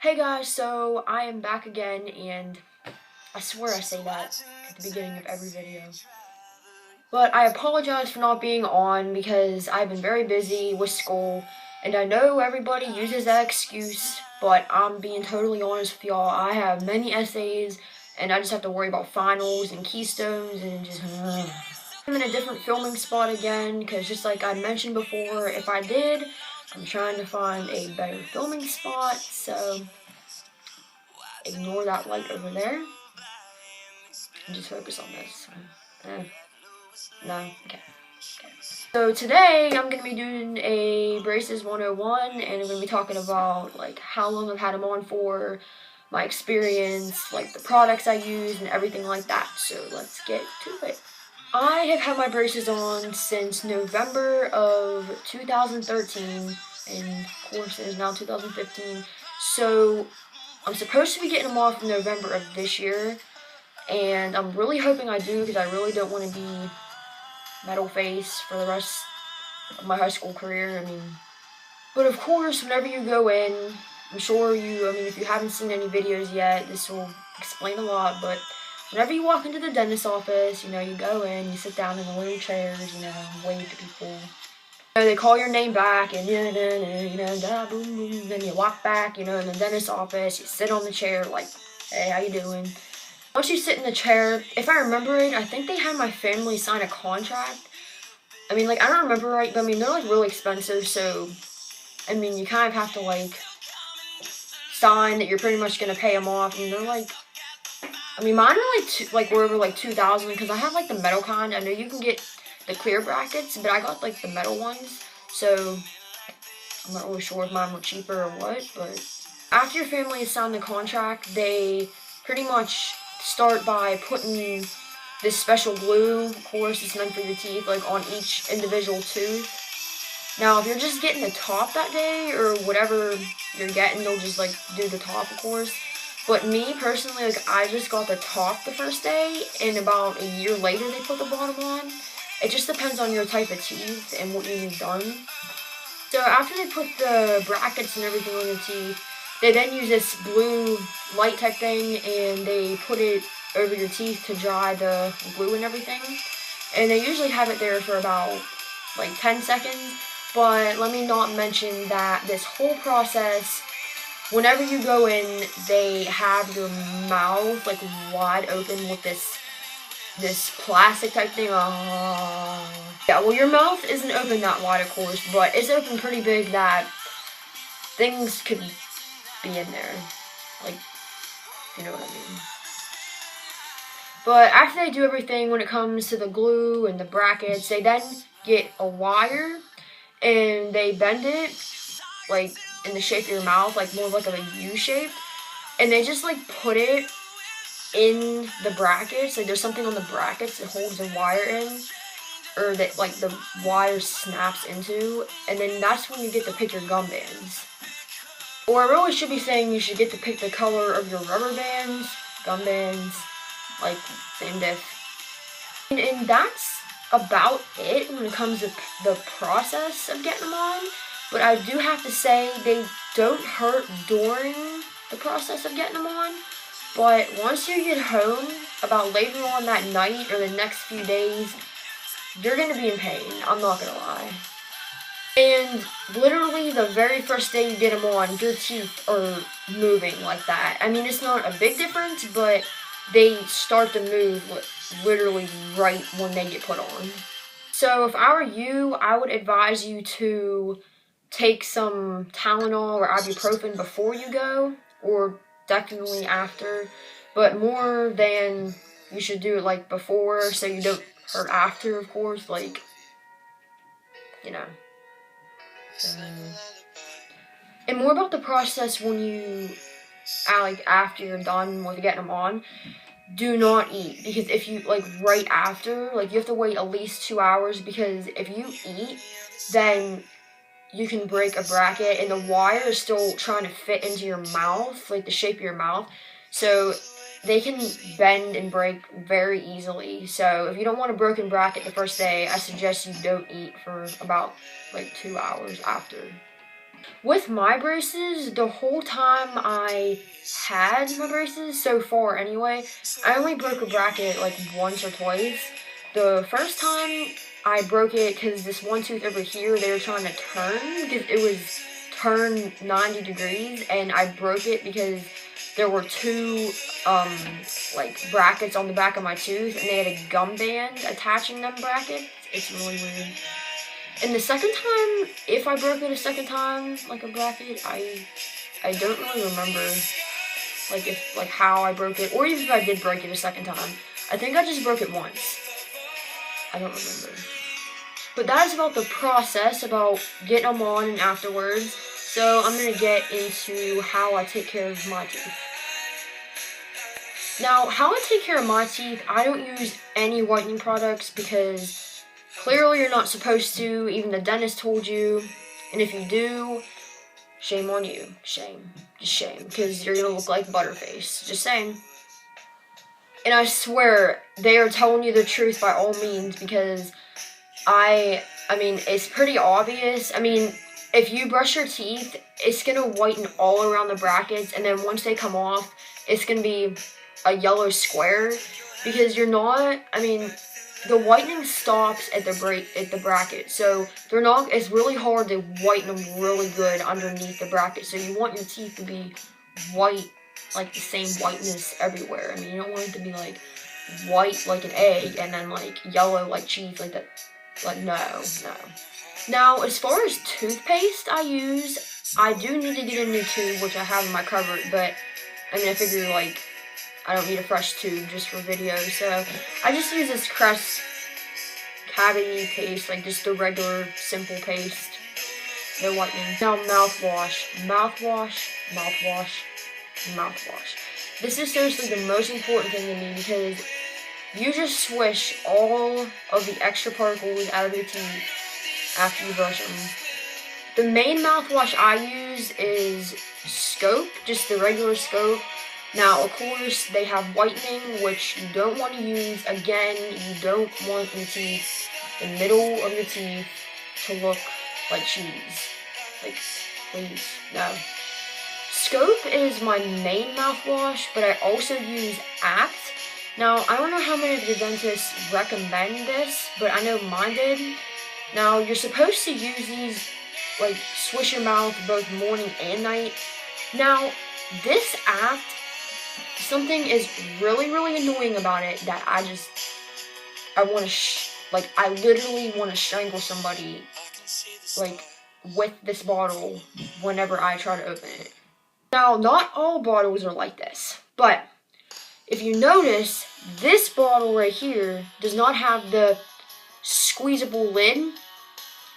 Hey guys, so I am back again, and I swear I say that at the beginning of every video. But I apologize for not being on because I've been very busy with school, and I know everybody uses that excuse, but I'm being totally honest with y'all. I have many essays, and I just have to worry about finals and keystones, and just I'm in a different filming spot again, because just like I mentioned before, if I did, I'm trying to find a better filming spot, so ignore that light over there and just focus on this. No, okay. So today I'm going to be doing a braces 101, and I'm going to be talking about like how long I've had them on for, my experience, like the products I use and everything like that. So let's get to it. I have had my braces on since November of 2013, and of course it is now 2015. So I'm supposed to be getting them off in November of this year, and I'm really hoping I do because I really don't want to be metal face for the rest of my high school career. But of course, whenever you go in, I'm sure if you haven't seen any videos yet, this will explain a lot, but whenever you walk into the dentist's office, you go in, you sit down in the little chairs, wave to people. They call your name back, and da boom boom. Then you walk back, in the dentist's office. You sit on the chair, like, hey, how you doing? Once you sit in the chair, if I remember it, I think they had my family sign a contract. I don't remember right, but they're like really expensive, so you kind of have to like sign that you're pretty much gonna pay them off. And they're like, mine are like were over like 2,000 because I have like the metal kind. I know you can get the clear brackets, but I got like the metal ones, so I'm not really sure if mine were cheaper or what. But after your family has signed the contract, they pretty much start by putting this special glue. Of course, it's meant for your teeth, like on each individual tooth. Now, if you're just getting the top that day or whatever you're getting, they'll just like do the top, of course. But me personally, like, I just got the top the first day, and about a year later they put the bottom on. It just depends on your type of teeth and what you need done. So after they put the brackets and everything on your teeth, they then use this blue light type thing, and they put it over your teeth to dry the glue and everything. And they usually have it there for about like 10 seconds. But let me not mention that this whole process, whenever you go in, they have your mouth like wide open with this plastic type thing. Yeah, well, your mouth isn't open that wide, of course, but it's open pretty big that things could be in there, like, you know what I mean. But after they do everything when it comes to the glue and the brackets, they then get a wire and they bend it like in the shape of your mouth, like more like of a U shape, and they just like put it in the brackets. Like there's something on the brackets that holds the wire in, or that like the wire snaps into, and then that's when you get to pick your gum bands. Or I really should be saying you should get to pick the color of your rubber bands, gum bands, like same diff. And that's about it when it comes to the process of getting them on. But I do have to say they don't hurt during the process of getting them on. But once you get home, about later on that night or the next few days, you're going to be in pain. I'm not going to lie. And literally the very first day you get them on, your teeth are moving like that. It's not a big difference, but they start to move literally right when they get put on. So if I were you, I would advise you to take some Tylenol or ibuprofen before you go, or definitely after, but more than you should do it like before, so you don't hurt after, of course, like, and more about the process when you, after you're done with getting them on. Do not eat, because if you, right after, you have to wait at least 2 hours, because if you eat, then you can break a bracket, and the wire is still trying to fit into your mouth, like the shape of your mouth, so they can bend and break very easily. So if you don't want a broken bracket the first day, I suggest you don't eat for about 2 hours after. With my braces, the whole time I had my braces, so far anyway, I only broke a bracket like once or twice. The first time I broke it because this one tooth over here, they were trying to turn because it was turned 90 degrees, and I broke it because there were two like brackets on the back of my tooth, and they had a gum band attaching them brackets. It's really weird. And the second time, if I broke it a second time, like a bracket, I don't really remember, like how I broke it, or even if I did break it a second time. I think I just broke it once. I don't remember. But that is about the process, about getting them on and afterwards. So I'm going to get into how I take care of my teeth. Now, how I take care of my teeth, I don't use any whitening products because clearly you're not supposed to. Even the dentist told you. And if you do, shame on you. Shame. Just shame. Because you're going to look like Butterface. Just saying. And I swear, they are telling you the truth by all means, because I mean, it's pretty obvious. I mean, if you brush your teeth, it's going to whiten all around the brackets, and then once they come off, it's going to be a yellow square, because you're not, I mean, the whitening stops at the bracket, so they're not, it's really hard to whiten them really good underneath the bracket, so you want your teeth to be white, like the same whiteness everywhere. I mean, you don't want it to be like white like an egg and then like yellow like cheese, like that. Like, no. Now, as far as toothpaste I use, I do need to get a new tube, which I have in my cupboard, but I mean, I figure like I don't need a fresh tube just for video, so I just use this Crest cavity paste, like just the regular simple paste, no whitening. Now, mouthwash. This is seriously the most important thing to me, because you just swish all of the extra particles out of your teeth after you brush them. The main mouthwash I use is Scope, just the regular Scope. Now, of course, they have whitening, which you don't want to use. Again, you don't want your teeth, the middle of your teeth, to look like cheese. Like, please, no. Scope is my main mouthwash, but I also use Act. Now, I don't know how many of your dentists recommend this, but I know mine did. Now, you're supposed to use these, like, swish your mouth both morning and night. Now, this Act, something is really, really annoying about it that I want to, I literally want to strangle somebody, like, with this bottle whenever I try to open it. Now, not all bottles are like this, but if you notice, this bottle right here does not have the squeezable lid.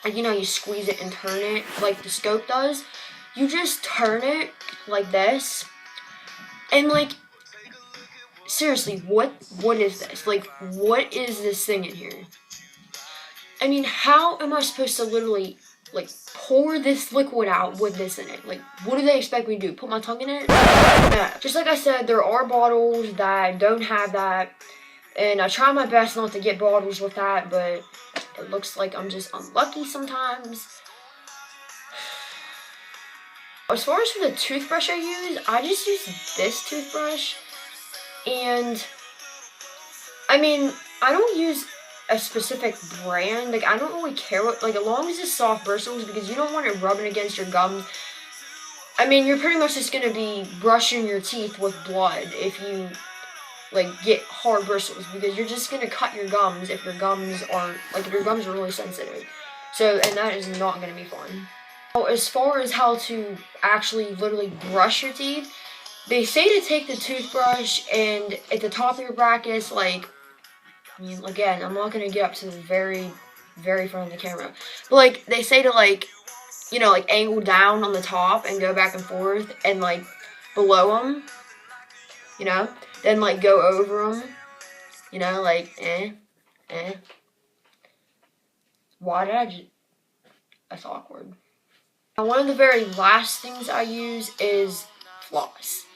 Like, you know, you squeeze it and turn it like the Scope does. You just turn it like this. And, like, seriously, what is this? Like, what is this thing in here? I mean, how am I supposed to literally, like, pour this liquid out with this in it? Like, what do they expect me to do? Put my tongue in it? No. Just like I said, there are bottles that don't have that, and I try my best not to get bottles with that, but it looks like I'm just unlucky sometimes. As far as for the toothbrush I just use this toothbrush, and I mean, I don't use a specific brand. Like, I don't really care what, like, as long as it's soft bristles, because you don't want it rubbing against your gums. I mean, you're pretty much just gonna be brushing your teeth with blood if you, like, get hard bristles, because you're just gonna cut your gums if your gums aren't, like, if your gums are really sensitive. So, and that is not gonna be fun. Now, as far as how to actually literally brush your teeth, they say to take the toothbrush and at the top of your brackets, like, I mean, again, I'm not going to get up to the very, very front of the camera. But, like, they say to, like, you know, like, angle down on the top and go back and forth. And, like, below them, you know. Then, like, go over them. You know, like, Why did I just... That's awkward. Now, one of the very last things I use is floss.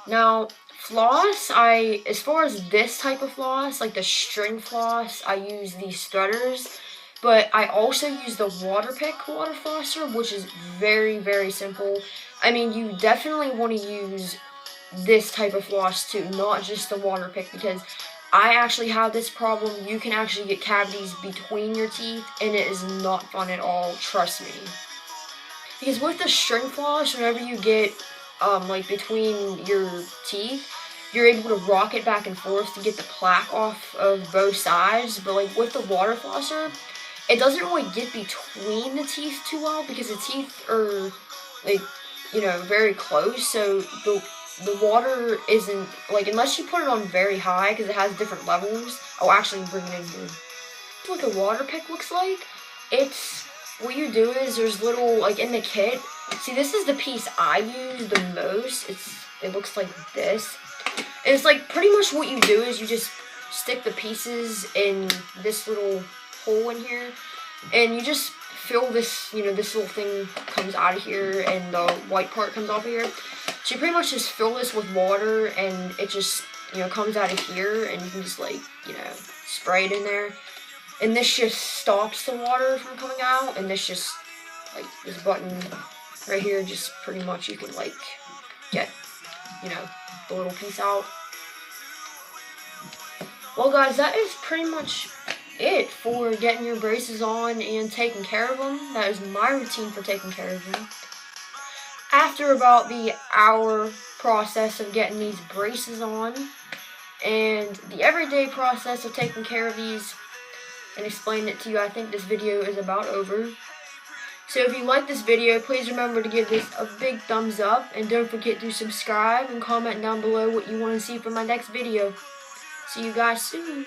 Now, floss, as far as this type of floss, like the string floss, I use these threaders. but I also use the Waterpik water flosser, which is very, very simple. I mean, you definitely want to use this type of floss too, not just the Waterpik, because I actually have this problem. You can actually get cavities between your teeth, and it is not fun at all, trust me. Because with the string floss, whenever you get like between your teeth, you're able to rock it back and forth to get the plaque off of both sides. But like with the water flosser, it doesn't really get between the teeth too well, because the teeth are like, you know, very close. So the water isn't, like, unless you put it on very high, because it has different levels. I'll actually bring it in here. What the Waterpik looks like, it's, what you do is there's little, like in the kit, see this is the piece I use the most. It looks like this. And it's like pretty much what you do is you just stick the pieces in this little hole in here, and you just fill this, you know, this little thing comes out of here and the white part comes off of here. So you pretty much just fill this with water, and it just, you know, comes out of here, and you can just, like, you know, spray it in there. And this just stops the water from coming out, and this just, like, this button right here, just pretty much you can, like, get, you know, the little piece out. Well, guys, that is pretty much it for getting your braces on and taking care of them. That is my routine for taking care of them. After about the hour process of getting these braces on and the everyday process of taking care of these and explaining it to you, I think this video is about over. So if you like this video, please remember to give this a big thumbs up, and don't forget to subscribe and comment down below what you want to see for my next video. See you guys soon.